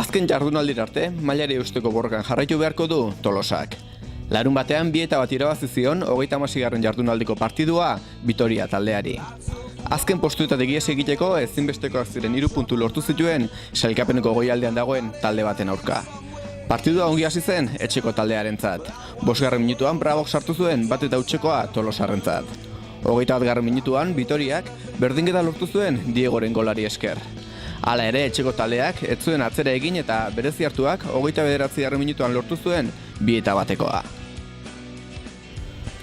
Azken jardunaldira arte, mailari eusteko borrokan jarraitu beharko du Tolosak. Larun batean 2-1 irabazi zion 36. jardunaldiko partidua Vitoria taldeari. Azken postuetatik ihes egiteko ezinbestekoak ziren 3 puntu lortu zituen sailkapeneko goialdean dagoen talde baten aurka. Partidua ongi hasi zen etxeko taldearentzat. 5. minutuan Brabok sartu zuen 1-0 Tolosarrentzat. 21. minutuan Vitoriak berdinketa lortu zuen Diegoren golari esker. Hala ere, etxeko taldeak ez zuen atzera egin eta berezi hartuak 29. minutuan lortu zuen 2-1.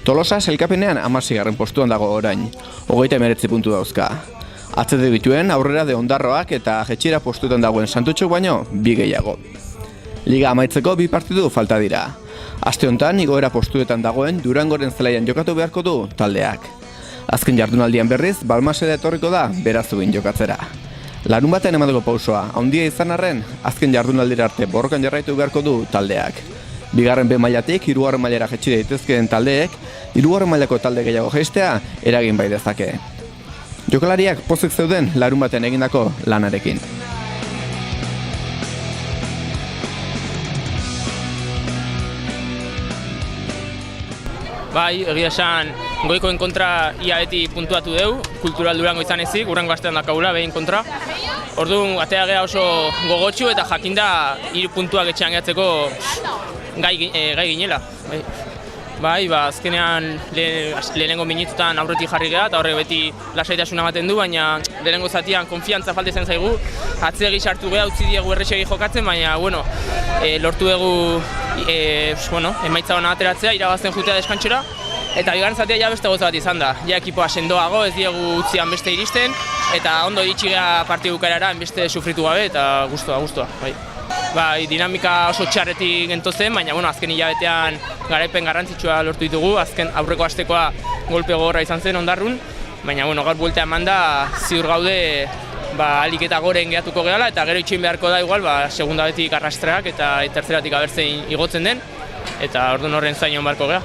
Tolosa sailkapenean 16. postuan dago orain, 39 puntu dauzka. Atzede dituen aurrera de Ondarroak eta jetxera postuetan dagoen Santutxok baino 2 gehiago. Liga amaitzeko 2 partidu falta dira. Aste honetan igoera postuetan dagoen Durangoren zelaian jokatu beharko du taldeak. Azken jardunaldian berriz, Balmaseda etorriko da Berazugin jokatzera. Larun batean emateko pausoa, handia izan arren, azken jardunaldira arte borrokan jarraitu beharko du taldeak. 2. B mailatik 3. mailara jetxi daitezkeen taldeek, 3. mailako talde gehiago jaistea eragin bai dezake. Jokalariak pozik zeuden larun batean egindako lanarekin. Bai, egia esan goikoen kontra ia beti puntuatu deu, Kultural Durango izan ezik, urrengo astean dakagula behin kontra. Orduan, atea gea oso gogotsu eta jakinda 3 puntuak etxean gehatzeko gai ginela. Bai, azkenean lehenengo minututan aurretik jarri geha eta horrek beti lasaitasuna ematen du, baina lehenengo zatian konfiantza falta izan zaigu. Atzegi sartu geha, utzi diegu errexegi jokatzen, baina lortu dugu emaitza hona ateratzea, irabazten jutea deskantxera. Eta bigarren zatia ja beste goza bat izan da. Ja ekipoa sendoago, ez diegu utzian beste iristen, eta ondo iritsi geha partidu bukaerara, beste sufritu gabe, eta guztua. Bai, dinamika oso txarretik gentozen, baina azken hilabetean garaipen garrantzitsua lortu ditugu, azken aurreko astekoa golpe gogorra izan zen Ondarrun, baina gaur buelta eman da ziur gaude alik eta goren gehatuko gehala, eta gero itxin beharko da igual, segunda betik arrastreak eta tertzeratik abertzein igotzen den, eta orduan horren zain hon beharko geha.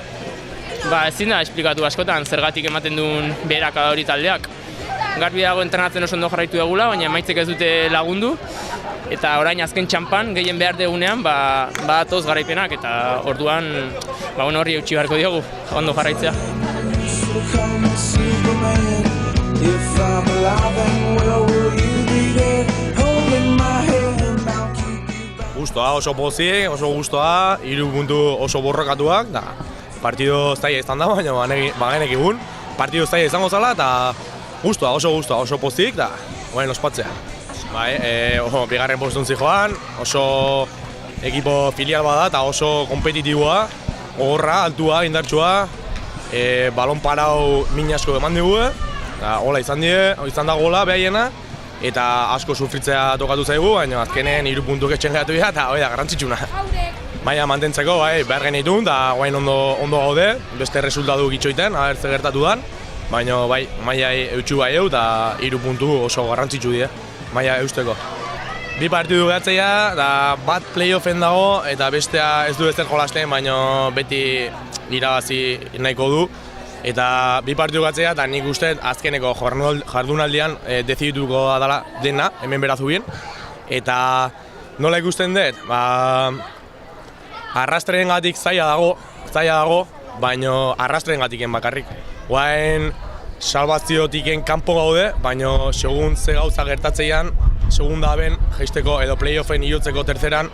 Ezin da esplikatu askotan zergatik ematen duen beherakada hori taldeak. Garbi dago entrenatzen oso ondo jarraitu dugula, baina emaitzek ez dute lagundu. Eta orain azken txampan, gehien behar degunean, atoz garaipenak, eta orduan horri eutxi beharko diogu, ondo jarraitzea. Gustoa, oso pozik, oso gustoa, 3 puntu oso borrokatuak, da partido zaila izan da, baina bagenek egun, partido zaila izango zala, eta gustoa, oso pozik, da ospatzea. Bigarren postun zijoan, oso ekipo filial bada eta oso kompetitiboa, gogorra, altua, indartsua, balon parau min asko eman digu, hola izan da gola behaiena, eta asko sufritzea tokatu zaigu, baina azkenen 3 puntuk etxen gehatu dira eta hori da garrantzitsuna. Maia mantentzeko behar genitun, eta guain ondo gaude, beste resultatu gitxoiten, abertze gertatu dan, baina maia eutxu bai eta 3 puntu oso garrantzitsu dira. Maia eusteko. 2 partidu gehatzea, bat playoffen dago eta bestea ez du ezer jolasten, baina beti irabazi nahiko du. Eta 2 partidu gehatzea eta nik uste azkeneko jardunaldian dezidituko dena, hemen Berazugin. Eta nola ikusten dut, arrastrengatik zaila dago, baina arrastrengatik bakarrik. Guain salbaziotiken kanpo gaude, baina segun ze gauza gertatzean, segunda ben jeisteko edo playoffen irutzeko terzeran,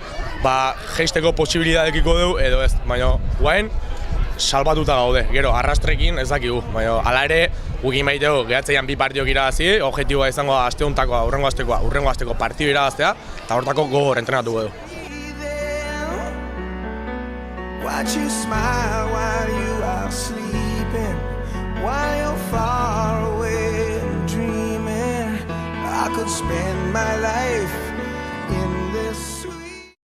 jeisteko posibilidadekiko dugu edo ez, baina guain salbatuta gaude, gero arrastrekin ez dakigu, baina hala ere gukin baitegu gehatzeian 2 partiok irabazi, objektiboa izango aste honetakoa, urrengo asteko partidu irabaztea, eta hortako gogor entrenatu dugu.